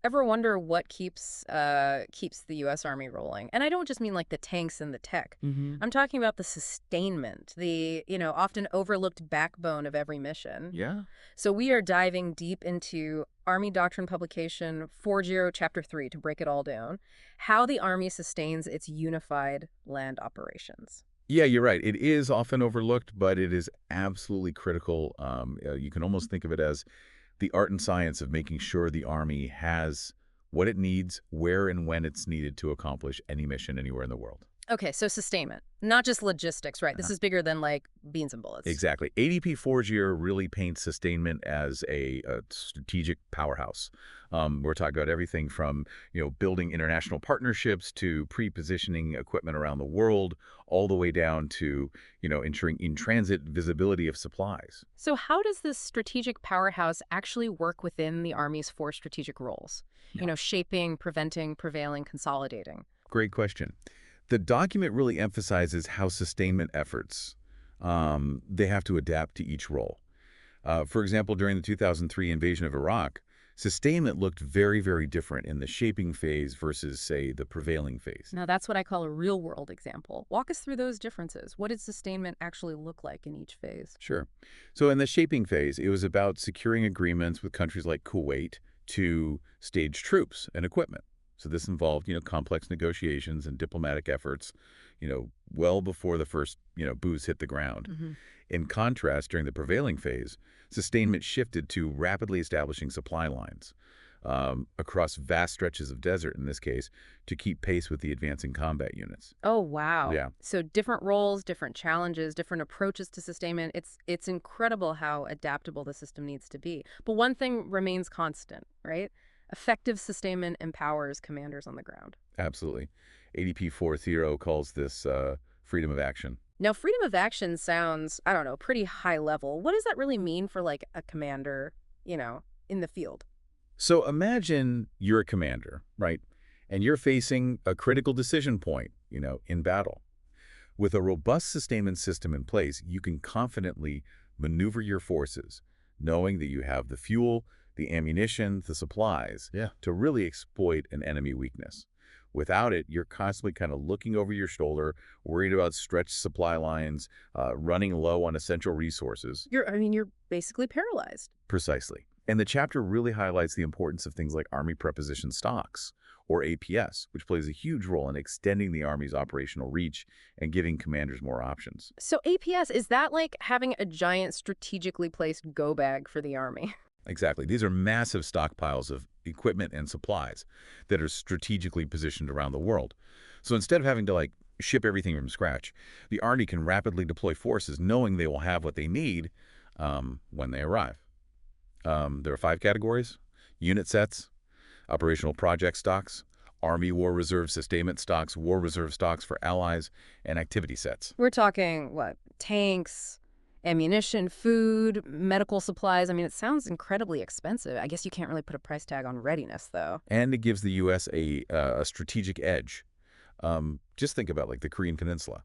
Ever wonder what keeps the U.S. Army rolling? And I don't just mean like the tanks and the tech. Hmm. I'm talking about the sustainment, the, often overlooked backbone of every mission. Yeah. So we are diving deep into Army Doctrine publication 40, Chapter 3, to break it all down, how the Army sustains its unified land operations. Yeah, you're right. It is often overlooked, but it is absolutely critical. You can almost think of it as the art and science of making sure the Army has what it needs, where and when it's needed to accomplish any mission anywhere in the world. Okay, so sustainment, not just logistics, right? This is bigger than like beans and bullets. Exactly. ADP Forgier really paints sustainment as a strategic powerhouse. We're talking about everything from, building international partnerships to pre-positioning equipment around the world, all the way down to, ensuring in-transit visibility of supplies. So how does this strategic powerhouse actually work within the Army's four strategic roles? Yeah. Shaping, preventing, prevailing, consolidating. Great question. The document really emphasizes how sustainment efforts, they have to adapt to each role. For example, during the 2003 invasion of Iraq, sustainment looked very, very different in the shaping phase versus, say, the prevailing phase. Now, that's what I call a real-world example. Walk us through those differences. What did sustainment actually look like in each phase? Sure. So in the shaping phase, it was about securing agreements with countries like Kuwait to stage troops and equipment. So this involved, complex negotiations and diplomatic efforts, well before the first, boots hit the ground. Hmm. In contrast, during the prevailing phase, sustainment shifted to rapidly establishing supply lines across vast stretches of desert, in this case, to keep pace with the advancing combat units. Oh, wow. Yeah, So different roles, different challenges, different approaches to sustainment. It's incredible how adaptable the system needs to be. But one thing remains constant, right? Effective sustainment empowers commanders on the ground. absolutely. ADP 4.0 calls this freedom of action. Now, freedom of action sounds, I don't know, pretty high level. What does that really mean for like a commander, in the field? So imagine you're a commander, right? And you're facing a critical decision point, in battle. With a robust sustainment system in place, you can confidently maneuver your forces, knowing that you have the fuel, the ammunition, the supplies, to really exploit an enemy weakness. Without it, you're constantly kind of looking over your shoulder, worried about stretched supply lines, running low on essential resources. You're basically paralyzed. Precisely. And the chapter really highlights the importance of things like Army Preposition Stocks, or APS, which plays a huge role in extending the Army's operational reach and giving commanders more options. So APS, is that like having a giant strategically placed go bag for the Army? Exactly. These are massive stockpiles of equipment and supplies that are strategically positioned around the world. So instead of having to ship everything from scratch, the Army can rapidly deploy forces knowing they will have what they need when they arrive. There are 5 categories: unit sets, operational project stocks, Army War Reserve sustainment stocks, War Reserve stocks for allies, and activity sets. We're talking, what, tanks, ammunition, food, medical supplies. I mean, it sounds incredibly expensive. I guess you can't really put a price tag on readiness, though. And it gives the U.S. a strategic edge. Just think about the Korean Peninsula.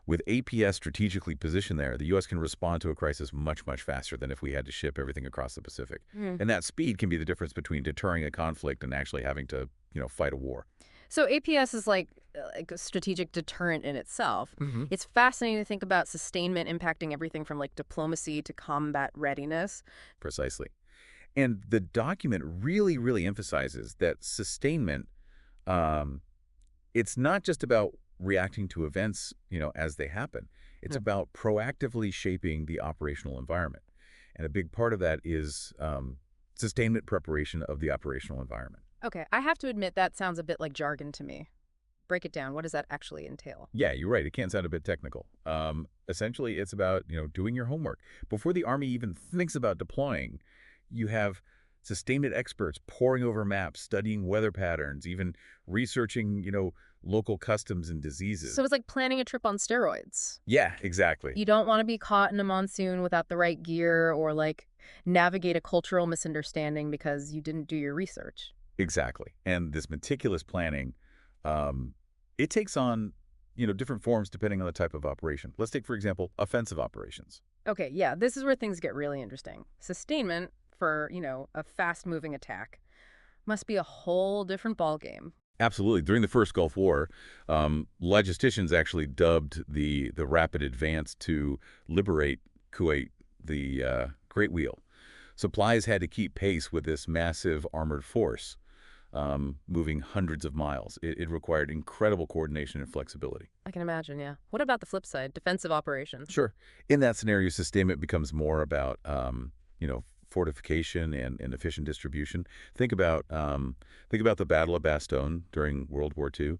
With APS strategically positioned there, the U.S. can respond to a crisis much, much faster than if we had to ship everything across the Pacific. Mm. And that speed can be the difference between deterring a conflict and actually having to, fight a war. So APS is like a strategic deterrent in itself. Hmm. It's fascinating to think about sustainment impacting everything from like diplomacy to combat readiness. Precisely. And the document really, really emphasizes that sustainment, it's not just about reacting to events, as they happen. It's about proactively shaping the operational environment. And a big part of that is sustainment preparation of the operational environment. Okay, I have to admit that sounds a bit like jargon to me. Break it down. What does that actually entail? Yeah, you're right. It can sound a bit technical. Essentially, it's about, doing your homework. Before the Army even thinks about deploying, you have sustainment experts poring over maps, studying weather patterns, even researching, local customs and diseases. So it's like planning a trip on steroids. Yeah, exactly. You don't want to be caught in a monsoon without the right gear or like navigate a cultural misunderstanding because you didn't do your research. Exactly. And this meticulous planning, it takes on, different forms depending on the type of operation. Let's take, for example, offensive operations. Okay, yeah, this is where things get really interesting. Sustainment for, a fast-moving attack. Must be a whole different ballgame. Absolutely. During the first Gulf War, logisticians actually dubbed the rapid advance to liberate Kuwait the Great Wheel. Supplies had to keep pace with this massive armored force, moving hundreds of miles. It required incredible coordination and flexibility. I can imagine, yeah. What about the flip side, defensive operations? Sure. In that scenario, sustainment becomes more about, fortification and efficient distribution. Think about the Battle of Bastogne during World War II.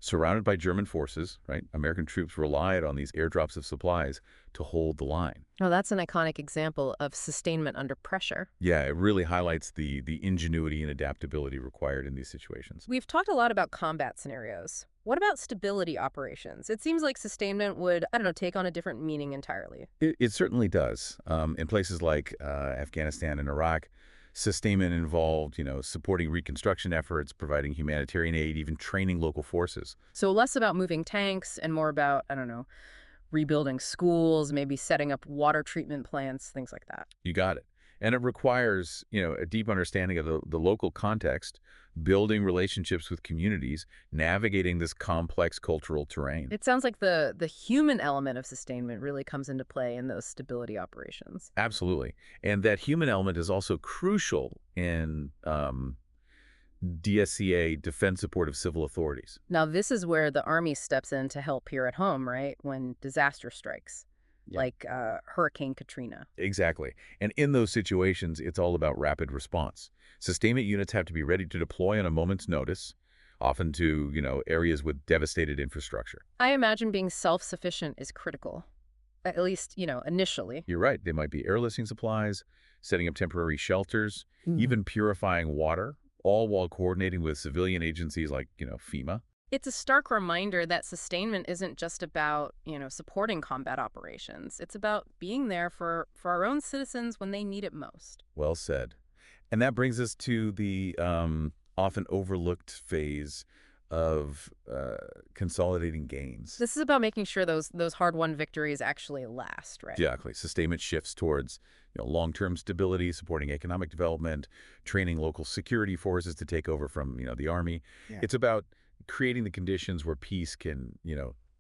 Surrounded by German forces, right? American troops relied on these airdrops of supplies to hold the line. Oh, that's an iconic example of sustainment under pressure. Yeah, it really highlights the ingenuity and adaptability required in these situations. We've talked a lot about combat scenarios. What about stability operations? It seems like sustainment would, I don't know, take on a different meaning entirely. It certainly does. In places like Afghanistan and Iraq, sustainment involved, supporting reconstruction efforts, providing humanitarian aid, even training local forces. So less about moving tanks and more about, I don't know, rebuilding schools, maybe setting up water treatment plants, things like that. You got it. And it requires, a deep understanding of the local context, building relationships with communities, navigating this complex cultural terrain. It sounds like the human element of sustainment really comes into play in those stability operations. Absolutely. And that human element is also crucial in DSCA, Defense Support of Civil Authorities. Now, this is where the Army steps in to help here at home, right? When disaster strikes, Yeah. like Hurricane Katrina. Exactly. And in those situations, it's all about rapid response. Sustainment units have to be ready to deploy on a moment's notice, often to, areas with devastated infrastructure. I imagine being self-sufficient is critical, at least, initially. You're right. They might be airlifting supplies, setting up temporary shelters, even purifying water, all while coordinating with civilian agencies like, FEMA. It's a stark reminder that sustainment isn't just about, supporting combat operations. It's about being there for our own citizens when they need it most. Well said. And that brings us to the often overlooked phase of consolidating gains. This is about making sure those hard-won victories actually last, right? Exactly. Sustainment shifts towards long-term stability, supporting economic development, training local security forces to take over from the Army. Yeah. It's about creating the conditions where peace can,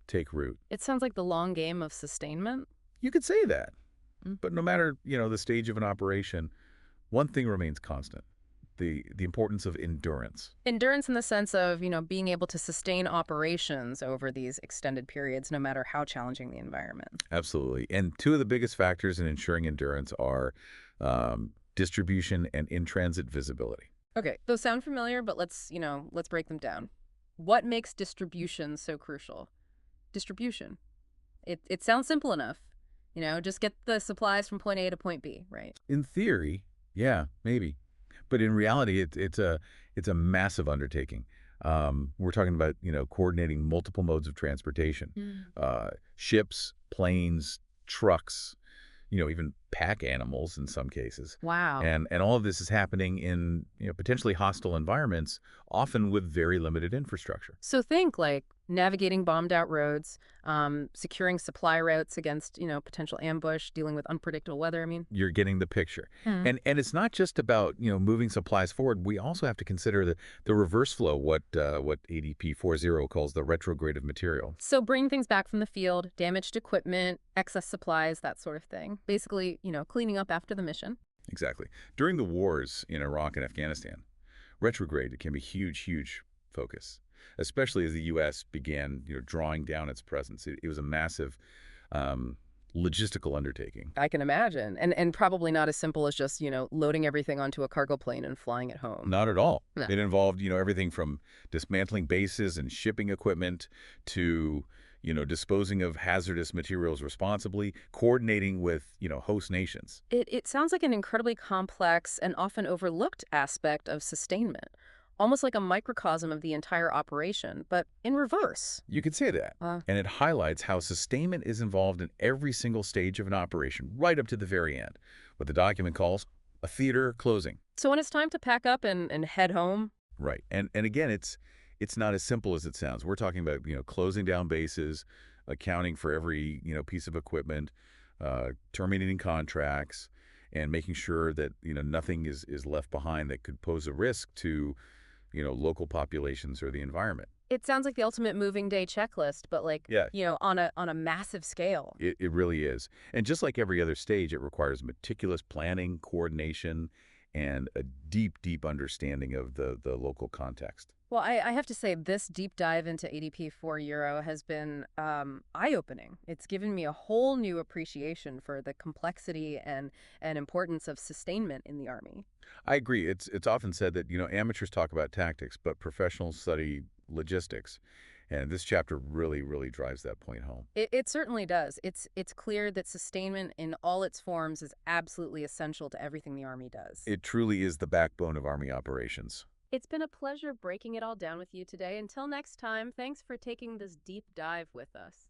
take root. It sounds like the long game of sustainment. You could say that. But no matter, the stage of an operation, one thing remains constant: the importance of endurance. Endurance in the sense of, being able to sustain operations over these extended periods, no matter how challenging the environment. Absolutely. And two of the biggest factors in ensuring endurance are distribution and in-transit visibility. Okay, those sound familiar, but let's break them down. What makes distribution so crucial? Distribution. It sounds simple enough. Just get the supplies from point A to point B, right? In theory, yeah, maybe. But in reality, it's a massive undertaking. We're talking about, coordinating multiple modes of transportation, ships, planes, trucks, even pack animals in some cases. Wow. And all of this is happening in, potentially hostile environments, often with very limited infrastructure. So think like navigating bombed out roads, securing supply routes against, potential ambush, dealing with unpredictable weather. You're getting the picture. And it's not just about, moving supplies forward. We also have to consider the reverse flow, what ADP 4.0 calls the retrograde of material. So bring things back from the field, damaged equipment, excess supplies, that sort of thing. Basically, cleaning up after the mission. Exactly. During the wars in Iraq and Afghanistan, retrograde can be huge focus, especially as the U.S. began, drawing down its presence. It was a massive logistical undertaking. I can imagine. And probably not as simple as just, loading everything onto a cargo plane and flying it home. Not at all. No. It involved, everything from dismantling bases and shipping equipment to, disposing of hazardous materials responsibly, coordinating with, host nations. It sounds like an incredibly complex and often overlooked aspect of sustainment. Almost like a microcosm of the entire operation, but in reverse. You could say that. And it highlights how sustainment is involved in every single stage of an operation, right up to the very end, what the document calls a theater closing. So when it's time to pack up and head home? Right. And again, it's not as simple as it sounds. We're talking about, closing down bases, accounting for every, piece of equipment, terminating contracts. and making sure that, nothing is left behind that could pose a risk to, local populations or the environment. It sounds like the ultimate moving day checklist, but like, Yeah, on a massive scale. it really is. And just like every other stage, it requires meticulous planning, coordination, and a deep, deep understanding of the local context. Well, I have to say, this deep dive into ADP for Euro has been eye-opening. It's given me a whole new appreciation for the complexity and importance of sustainment in the Army. I agree. It's often said that, amateurs talk about tactics, but professionals study logistics. And this chapter really, really drives that point home. It certainly does. It's clear that sustainment in all its forms is absolutely essential to everything the Army does. It truly is the backbone of Army operations. It's been a pleasure breaking it all down with you today. Until next time, thanks for taking this deep dive with us.